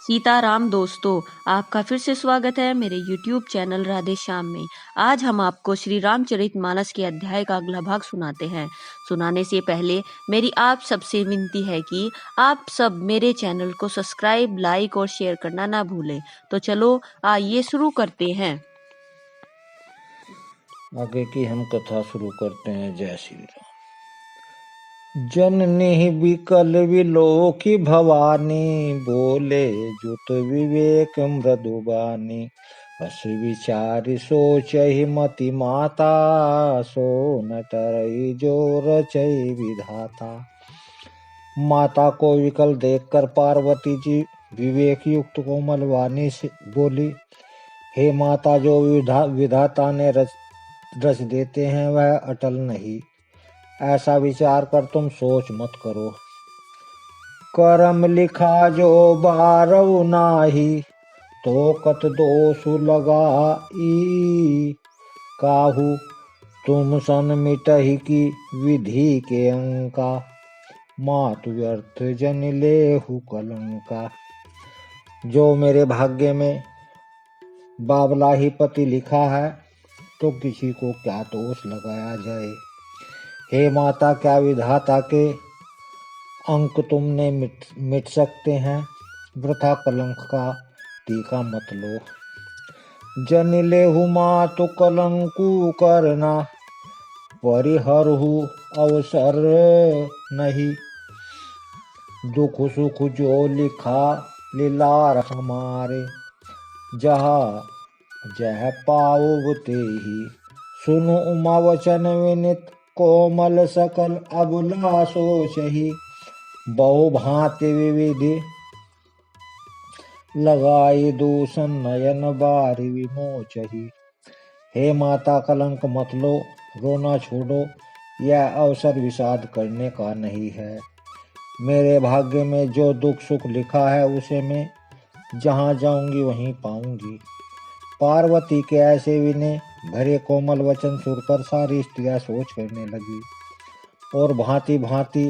सीताराम दोस्तों, आपका फिर से स्वागत है मेरे YouTube चैनल राधे श्याम में। आज हम आपको श्री रामचरितमानस के अध्याय का अगला भाग सुनाते हैं। सुनाने से पहले मेरी आप सबसे विनती है कि आप सब मेरे चैनल को सब्सक्राइब, लाइक और शेयर करना ना भूलें। तो चलो आइए शुरू करते हैं। आगे की हम कथा शुरू करते हैं। जय श्री राम। जननी विकल विलोकी भवानी, बोले जुत विवेक मृदुबानी। हस विचारि सोचहि मति माता, सो न तरई जो रचई विधाता। माता को विकल देखकर पार्वती जी विवेक युक्त कोमल वाणी से बोली, हे माता, जो विधाता ने रच देते हैं वह अटल नहीं। ऐसा विचार कर तुम सोच मत करो। करम लिखा जो बारव नाही, तो कत दोष लगाई। काहू तुम सन मिटहि की विधि के अंका, मातु व्यर्थ जन लेहु कलंका। जो मेरे भाग्य में बाबला ही पति लिखा है, तो किसी को क्या दोष लगाया जाए। हे माता, क्या विधाता के अंक तुमने मिट सकते हैं। वृथा कलंक का टीका मत लो। जन लेहु मातु कलंकु करना, परिहरहु अवसर नहीं। दुख सुख जो लिखा लीलार हमारे, जहाँ जह पाओ तेहि। सुनु उमा वचन विनित, कोमल सकल अबला सोचहि। बहु भांति विविधि लगाई दूषण, नयन बारि विमोचहि। हे माता, कलंक मत लो, रोना छोड़ो। यह अवसर विषाद करने का नहीं है। मेरे भाग्य में जो दुख सुख लिखा है, उसे मैं जहाँ जाऊंगी वहीं पाऊंगी। पार्वती के ऐसे विनय भरे कोमल वचन सुनकर सारी स्त्रियां सोच करने लगी और भांति भांति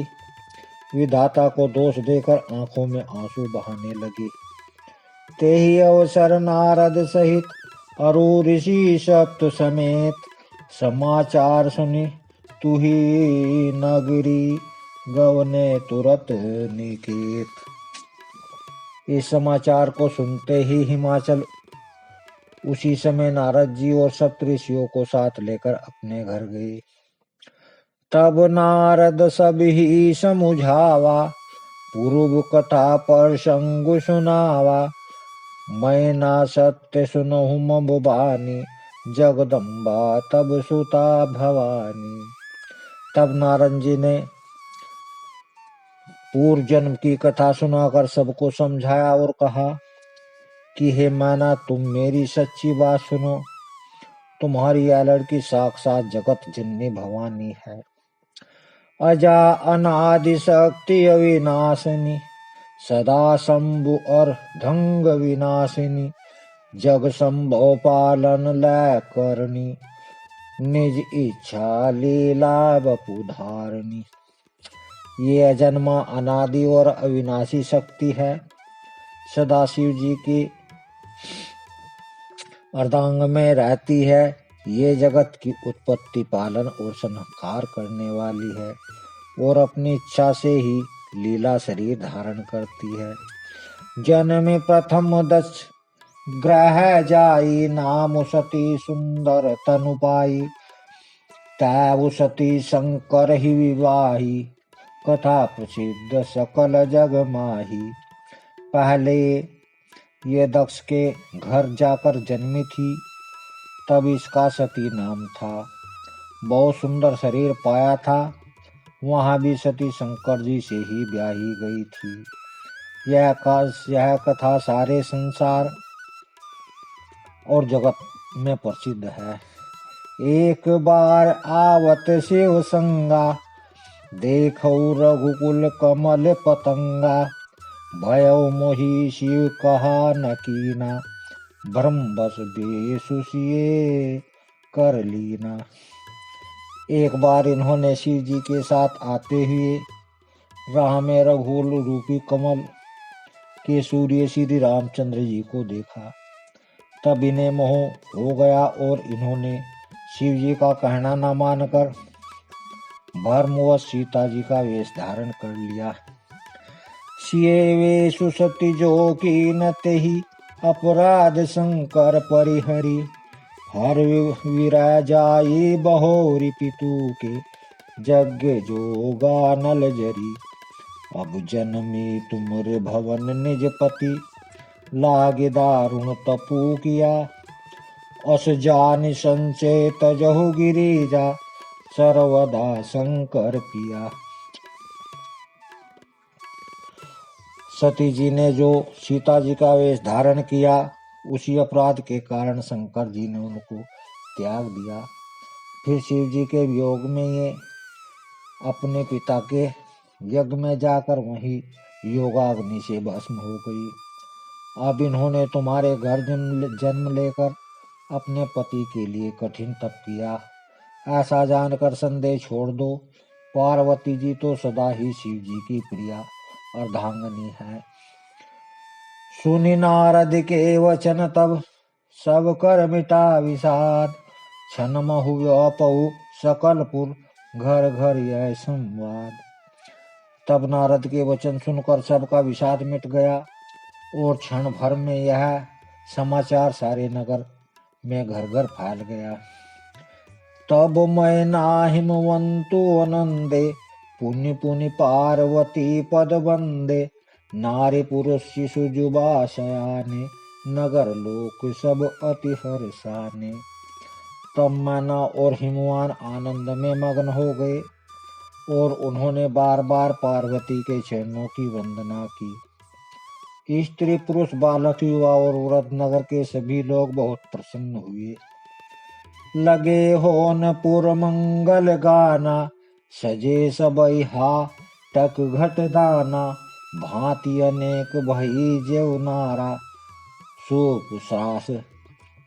विधाता को दोष देकर आंखों में आंसू बहाने लगी। तेहि अवसर नारद सहित अरु ऋषि सप्त समेत, समाचार सुनि तुही नगरी, गवने तुरत निकेत। इस समाचार को सुनते ही हिमाचल उसी समय नारद जी और सप्त ऋषियों को साथ लेकर अपने घर गए। तब नारद सब ही समुझावा, पूर्व कथा पर संग सुनावा। मैं ना सत्य सुनहु मम बानी, जगदम्बा तब सुता भवानी। तब नारद जी ने पूर्व जन्म की कथा सुनाकर सबको समझाया और कहा कि हे मैना, तुम मेरी सच्ची बात सुनो। तुम्हारी यह लड़की साक्षात जगत जननी भवानी है। अजा अनादि शक्ति अविनाशिनी, सदा शंभु और ढंग विनाशिनी। जग संभव पालन लय करनी, निज इच्छा लीला बपुधारणी। ये अजन्मा, अनादि और अविनाशी शक्ति है। सदाशिव जी की अर्धांग में रहती है। ये जगत की उत्पत्ति, पालन और संहार करने वाली है और अपनी इच्छा से ही लीला शरीर धारण करती है। जन्म प्रथम दक्ष ग्रह जाई, नाम सती सुंदर तनु पाई। तैव सती शंकर ही विवाही, कथा प्रसिद्ध सकल जग माही। पहले ये दक्ष के घर जाकर जन्मी थी, तब इसका सती नाम था। बहुत सुंदर शरीर पाया था। वहां भी सती शंकर जी से ही ब्याही गई थी। यह कथा सारे संसार और जगत में प्रसिद्ध है। एक बार आवत शिव संगा, देखौ रघुकुल कमल पतंगा। भयउ मोहि शिव कहा न कीना, ब्रह्म बस बेसुसिए कर लीना। एक बार इन्होंने शिव जी के साथ आते हुए राह में रघुकुल रूपी कमल कि सूर्य श्री रामचंद्र जी को देखा। तब इन्हें मोह हो गया और इन्होंने शिव जी का कहना न मानकर भरमवश सीता जी का वेश धारण कर लिया। सिए वेशु सती जो की न तेहि अपराध शंकर परिहरि। हर विराजाई बहोरी पितु के यज्ञ जोगा नल जरी। अब जन्मी तुमरे भवन निज पति लागे दारुण तपु किया। अस जानि संचय तजहु गिरिजा सर्वदा शंकर पिया। सती जी ने जो सीता जी का वेश धारण किया उसी अपराध के कारण शंकर जी ने उनको त्याग दिया। फिर शिव जी के वियोग में ये अपने पिता के यज्ञ में जाकर वहीं योगाग्नि से भस्म हो गई। अब इन्होंने तुम्हारे घर जन्म लेकर अपने पति के लिए कठिन तप किया। ऐसा जानकर संदेह छोड़ दो। पार्वती जी तो सदा ही शिव जी की प्रिया अर्धांगनी है। सुनि नारद के वचन तब सब कर मिटा विषाद। क्षण महु व्यापऊ सकलपुर घर घर यह संवाद। तब नारद के वचन सुनकर सबका विषाद मिट गया और क्षण भर में यह समाचार सारे नगर में घर घर फैल गया। तब मैं हिमवंतु आनंदे पुण्य पुण्य पार्वती पद बंदे। नारी पुरुष शिशु जुबा शयाने नगर लोक सब अति हर्षाने। तब मैना और हिमवान आनंद में मग्न हो गए और उन्होंने बार बार पार्वती के चरणों की वंदना की। स्त्री पुरुष बालक युवा और वृद्ध नगर के सभी लोग बहुत प्रसन्न हुए। लगे होन पुर मंगल गाना सजे सबई हा टक घट दाना। भांति अनेक भई जेव नारा सूप सास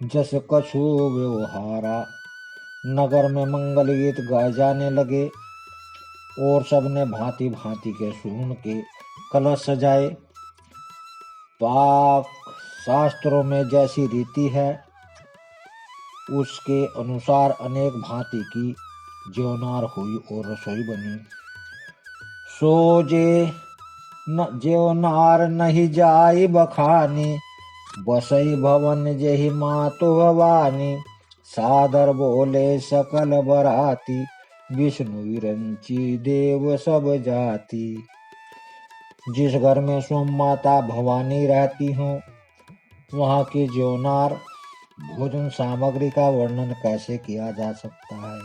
जस कछु व्यवहारा। नगर में मंगल गीत गाए जाने लगे और सबने भांति भांति के सुन के कलश सजाए। पाक शास्त्रों में जैसी रीति है उसके अनुसार अनेक भांति की ज्योनार हुई और रसोई बनी। सो ज्योनार नहीं जाई बखानी। बसई भवन जेहि मातु भवानी। सादर बोले सकल बराती। विष्णु विरंची देव सब जाति। जिस घर में स्वयं माता भवानी रहती हो वहाँ की ज्योनार भोजन सामग्री का वर्णन कैसे किया जा सकता है।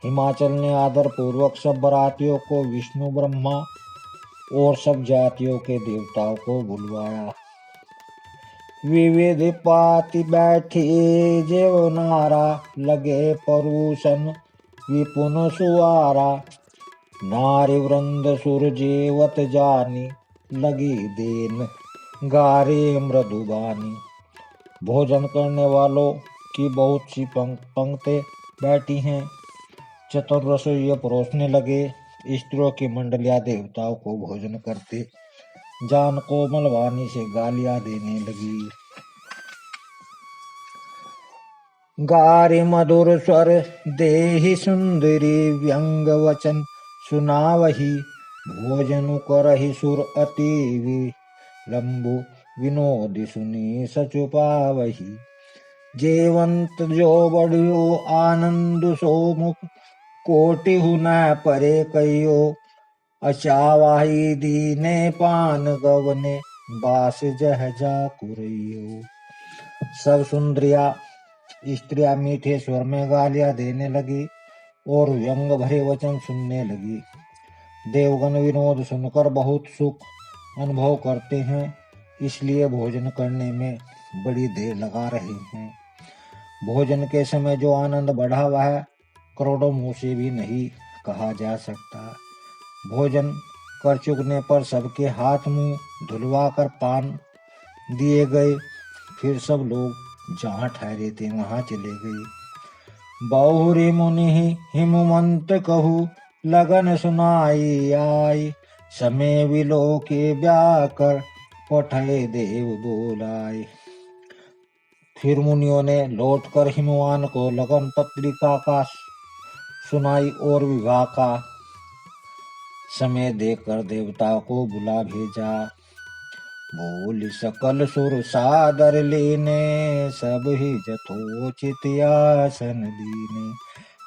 हिमाचल ने आदर पूर्वक सब बरातियों को विष्णु ब्रह्मा और सब जातियों के देवताओं को बुलवाया। विविध पाति बैठी ज्योनारा। लगे परूषण विपुन सुवारा। नारी वृंद सुर जेवत जानी। लगी देन गारे मृदुबानी। भोजन करने वालों की बहुत सी पंक्ति बैठी हैं। चतुर रसोइये परोसने लगे। स्त्रियों की मंडलियां देवताओं को भोजन करते जान कोमल वाणी से गालियां देने लगी। गारी मधुर स्वर देहि सुंदरी। व्यंग वचन सुनावही। भोजन करहि सुर अति विलंबु। विनोद सुनी सचुपावही। जेवंत जो बढ़ियो आनंद सोमुख। कोटि हुन परे कहियो। अचावाही दीने पान गवने। बास जह जा कुरैयो। सब सुंदरिया स्त्रियां मीठे स्वर में गालियां देने लगी और व्यंग भरे वचन सुनने लगी। देवगण विनोद सुनकर बहुत सुख अनुभव करते हैं इसलिए भोजन करने में बड़ी देर लगा रहे हैं। भोजन के समय जो आनंद बढ़ा हुआ है करोड़ों मुंह से भी नहीं कहा जा सकता। भोजन कर चुकने पर सबके हाथ मुंह धुलवा कर पान दिए गए। फिर सब लोग जहाँ ठहरे थे वहां चले गए। बहुरी मुनि हिमवंत कहू लगन सुनाई आई। समय विलो के ब्याकर पठय देव बोलाए। फिर मुनियों ने लौटकर हिमवान को लगन पत्रिका का सुनाई और विवाह का समय देखकर देवता को बुला भेजा। बोल सकल सुर सादर लेने, सब ही जथोचित आसन दीने।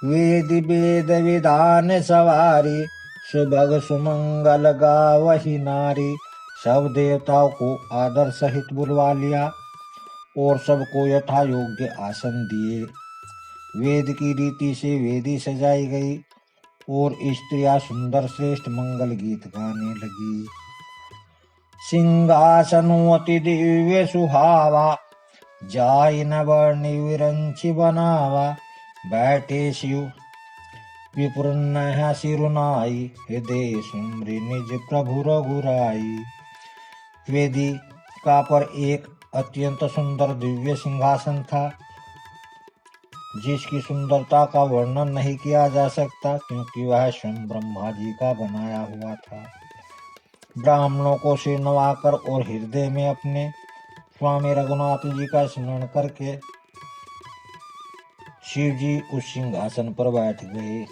वेद वेद विधान सवारी, सुभग सुमंगल गावही नारी। सब देवताओं को आदर सहित बुलवा लिया और सबको यथा योग्य आसन दिए। वेद की रीति से वेदी सजाई गई और स्त्रियां सुंदर श्रेष्ठ मंगल गीत गाने लगी। सिंहासन अति दिव्य सुहावा, जाय न वर्णि विरंचि बनावा। बैठे शिव विप्रन्न सिरुनाई, हृदय सुमरि निज प्रभु रघुराई। वेदिका पर एक अत्यंत सुंदर दिव्य सिंहासन था, जिसकी सुंदरता का वर्णन नहीं किया जा सकता, क्योंकि वह स्वयं ब्रह्मा जी का बनाया हुआ था। ब्राह्मणों को सिर नवाकर और हृदय में अपने स्वामी रघुनाथ जी का स्मरण करके शिव जी उस सिंहासन पर बैठ गए।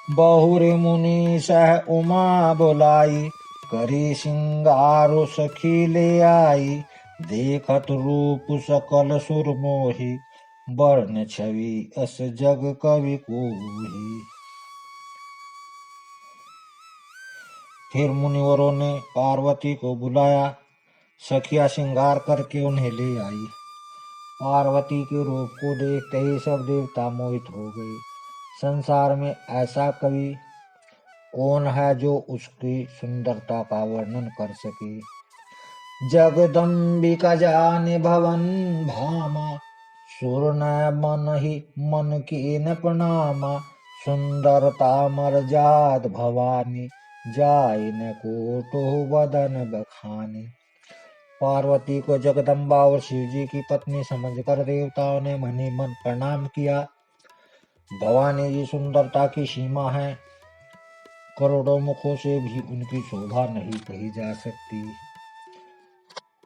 बहुरे मुनि सह उमा बुलाई, करी सिंगारो सखी ले आई। देखत रूप सकल सुर मोही, वर्ण छवि अस जग कवि कोही। फिर मुनिवरों ने पार्वती को बुलाया, सखिया श्रृंगार करके उन्हें ले आई। पार्वती के रूप को देखते ही सब देवता मोहित हो गए। संसार में ऐसा कवि कौन है जो उसकी सुंदरता का वर्णन कर सके। जगदम्बिका जाने भवन भामा, सुर न मन ही मन की न प्रणामा। सुंदरता मरजाद भवानी, जाय न कोटो वदन बखानी। पार्वती को जगदम्बा और शिव जी की पत्नी समझकर देवताओं ने मन ही मन प्रणाम किया। भवानी जी सुंदरता की सीमा है, करोड़ों मुखों से भी उनकी शोभा नहीं कही जा सकती।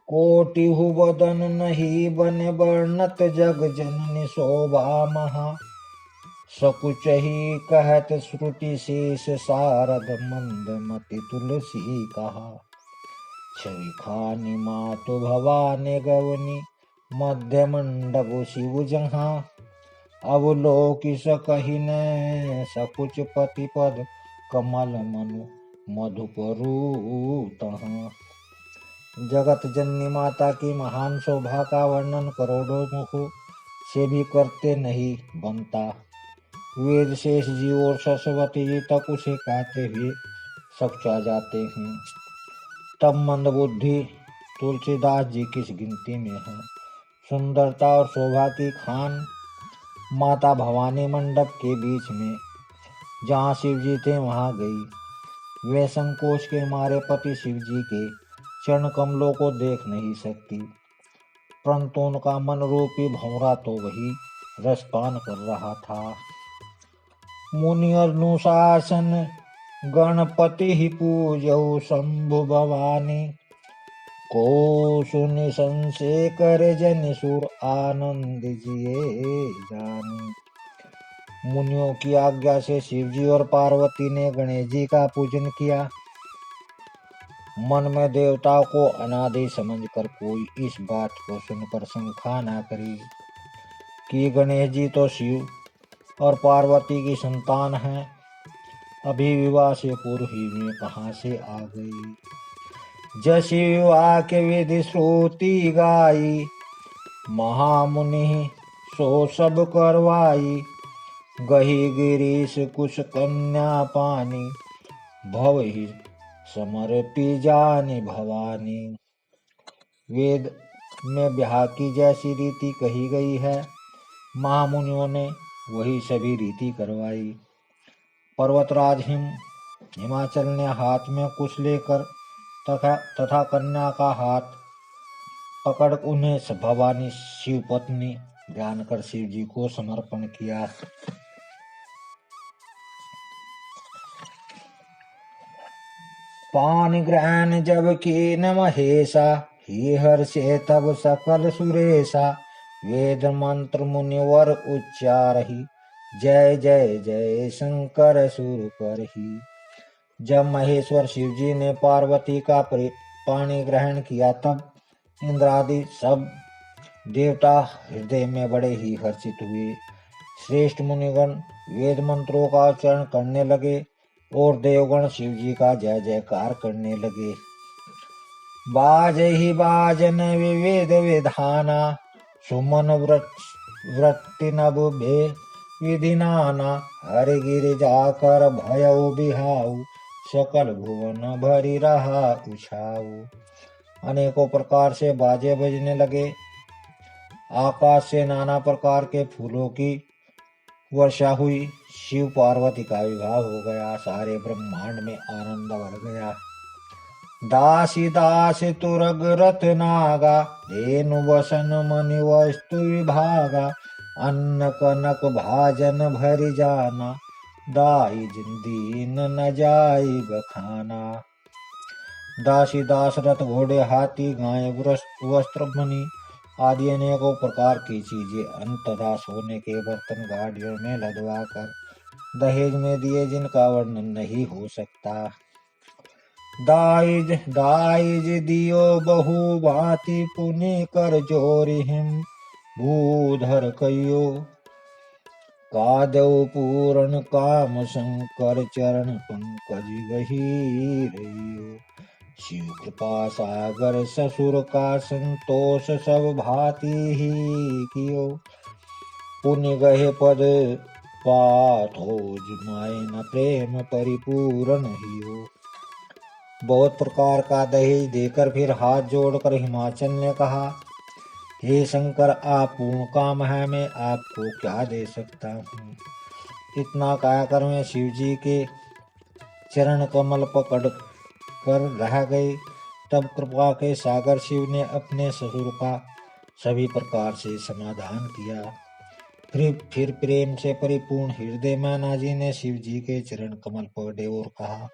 कोटिहु वदन नहीं बन वर्णत, जग जननी शोभा महा। सकुच ही कहत श्रुति शेष, सारद मंद मति तुलसी कहा। छवि खानी मातु भवानी गवनी, मध्य मंडप शिव जहाँ। अवलोकि सकहि न सकुच पति पद, कमल मनु मधुपरू तहाँ। जगत जननी माता की महान शोभा का वर्णन करोड़ों मुखों से भी करते नहीं बनता। वेद शेष जी और सरस्वती जी तक उसे कहते हुए सकचा जाते हैं, तब मंदबुद्धि तुलसीदास जी किस गिनती में है। सुंदरता और शोभा की खान माता भवानी मंडप के बीच में जहाँ शिव जी थे वहां गई। वे संकोच के मारे पति शिव जी के चरण कमलों को देख नहीं सकती, परंतु उनका मन रूपी भंवरा तो वही रसपान कर रहा था। मुनि अनुशासन गणपति ही पूजऊ, शंभु भवानी को सुनि संशय कर जन सुर, आनंद जिए जानी। मुनियों की आज्ञा से शिव जी और पार्वती ने गणेश जी का पूजन किया। मन में देवताओं को अनादि समझकर कोई इस बात को सुनकर शंका न करे कि गणेश जी तो शिव और पार्वती की संतान है, अभी विवाह से पूर्व ही में कहाँ से आ गई। जैसी विवाह के विधि श्रुति गाई, महामुनि सो सब करवाई। गही गिरीश कुश कन्या पानी, भव ही समर्पी जानी भवानी। वेद में ब्याह की जैसी रीति कही गई है, महामुनियों ने वही सभी रीति करवाई। पर्वतराज हिमाचल ने हाथ में कुश लेकर तथा कन्या का हाथ पकड़ उन्हें भवानी शिव पत्नी जानकर शिव जी को समर्पण किया। पानि ग्रहण जब कीन महेशा, ही हर्षे तब सकल सुरेशा। वेद मंत्र मुनिवर उच्चारहि, जय जय जय शंकर सुर करहि। जब महेश्वर शिव जी ने पार्वती का पाणी ग्रहण किया, तब इंद्रादि सब देवता हृदय में बड़े ही हर्षित हुए। श्रेष्ठ मुनिगण वेद मंत्रों का उच्चारण करने लगे और देवगण शिव जी का जय जयकार करने लगे। बाजहि बाजन विविध विधाना, सुमन वृत्ति नभ भे विधि नाना। हरि गिरि जाकर भयउ बिहाऊ, सकल भुवन भरी रहा उछाऊ। अनेकों प्रकार से बाजे बजने लगे, आकाश से नाना प्रकार के फूलों की वर्षा हुई। शिव पार्वती का विवाह हो गया, सारे ब्रह्मांड में आनंद भर गया। दासी दास तुरग रथ नागा, धेनु वसन मणि वस्तु विभागा। अन्न कनक भाजन भरि जाना, दाई दीन न जाई बखाना। दासी दास रथ घोड़े हाथी गाय वस्त्र मणि आदि अनेकों प्रकार की चीजें, अंततः सोने के बर्तन गाड़ियों में लदवा कर दहेज में दिए, जिनका वर्णन नहीं हो सकता। दाइज दियो बहु भांति, पुनि कर जोरि हिम भूधर कहियो। कादव पूरण काम शंकर, चरण पंकज गहीरयो। शिव कृपा सागर ससुर का, संतोष सब भांति ही कियो। पुण्य गहे पद पाथोज, मायन प्रेम परिपूर्ण हियो। बहुत प्रकार का दहेज देकर फिर हाथ जोड़कर हिमाचल ने कहा, हे शंकर, आप पूर्ण काम है, मैं आपको क्या दे सकता हूँ। इतना कहकर मैं शिव जी के चरण कमल पकड़ कर रह गए। तब कृपा के सागर शिव ने अपने ससुर का सभी प्रकार से समाधान किया। फिर प्रेम से परिपूर्ण हृदय मैना जी ने शिव जी के चरण कमल पकड़े और कहा,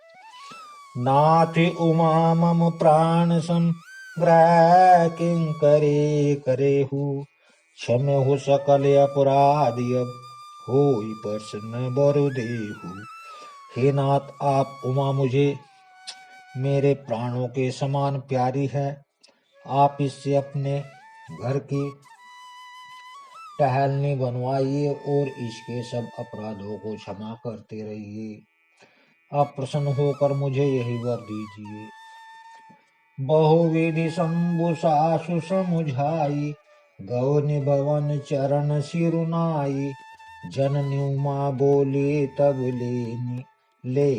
नाथ उमा मम प्राण संग्रह किंकरे करेहु। क्षम हो सकल अपराध, अब होई प्रसन्न बर देहु। हे नाथ, आप उमा मुझे मेरे प्राणों के समान प्यारी है। आप इससे अपने घर की टहलनी बनवाइए और इसके सब अपराधों को क्षमा करते रहिए। आप प्रसन्न होकर मुझे यही वर दीजिए। बहुविधि शंभु सासु समुझाई, गौनि भवन चरण सिरुनाई। जननी उमा बोली तब लेनी, ले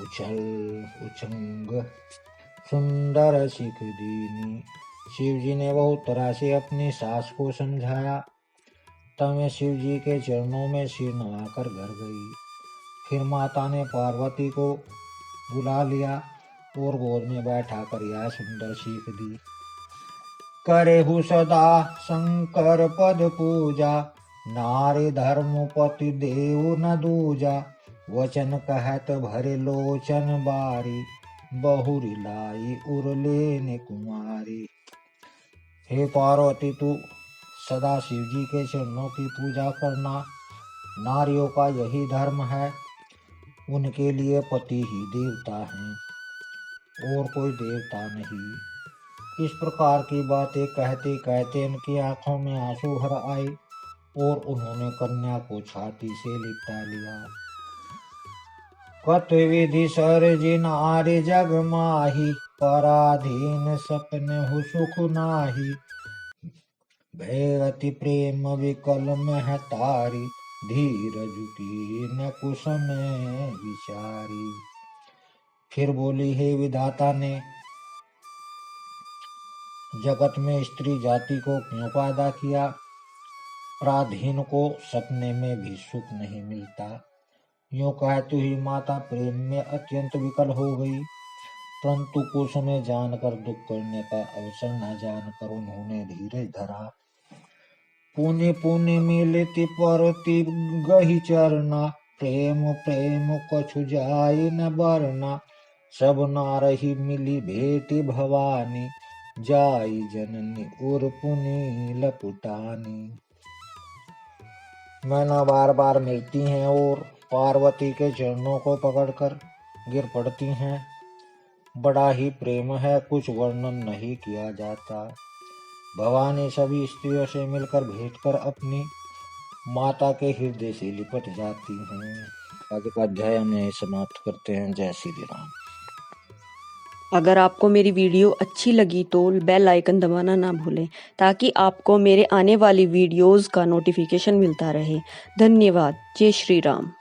उछंग सुंदर सिख दीनी। शिव जी ने बहुत तरह से अपनी सास को समझाया। तब मैं शिव जी के चरणों में सिर नवाकर घर गई। फिर माता ने पार्वती को बुला लिया और गोद में बैठा कर यह सुंदर सीख दी। करेहु सदा शंकर पद पूजा, नारी धर्म पति देव न दूजा। वचन कहत भरे लोचन बारी, बहुरी लाई उरलेन कुमारी। हे पार्वती, तू सदा शिव जी के चरणों की पूजा करना। नारियों का यही धर्म है, उनके लिए पति ही देवता हैं और कोई देवता नहीं। इस प्रकार की बातें कहते कहते उनकी आंखों में आंसू भर आए और उन्होंने कन्या को छाती से लिपटा लिया। कत विधि सरजि नारी जग माही, पराधीन सपने हु सुख नाही। भय प्रेम विकल मह तारी, धीरज की न कुश में विचारी। फिर बोली, हे विधाता ने जगत में स्त्री जाति को क्यों पैदा किया। पराधीन को सपने में भी सुख नहीं मिलता। यूं कहती हुई माता प्रेम में अत्यंत विकल हो गई, परंतु कुछ में जानकर दुख करने का अवसर न जानकर उन्होंने धीरज धरा। पुनि पुनि मिलति परति गहि चरना, प्रेम प्रेम कछु जाय न बरना। सब नारही मिली भेटी भवानी, जाई जननी उर पुनी लपुटानी। मैना बार बार मिलती हैं और पार्वती के चरणों को पकड़कर गिर पड़ती हैं। बड़ा ही प्रेम है, कुछ वर्णन नहीं किया जाता। भवानी सभी स्त्रियों से मिलकर भेंटकर अपनी माता के हृदय से लिपट जाती हैं। आज का अध्याय हम यहीं समाप्त करते हैं। जय श्री राम। अगर आपको मेरी वीडियो अच्छी लगी तो बेल आइकन दबाना ना भूलें ताकि आपको मेरे आने वाली वीडियोस का नोटिफिकेशन मिलता रहे। धन्यवाद। जय श्री राम।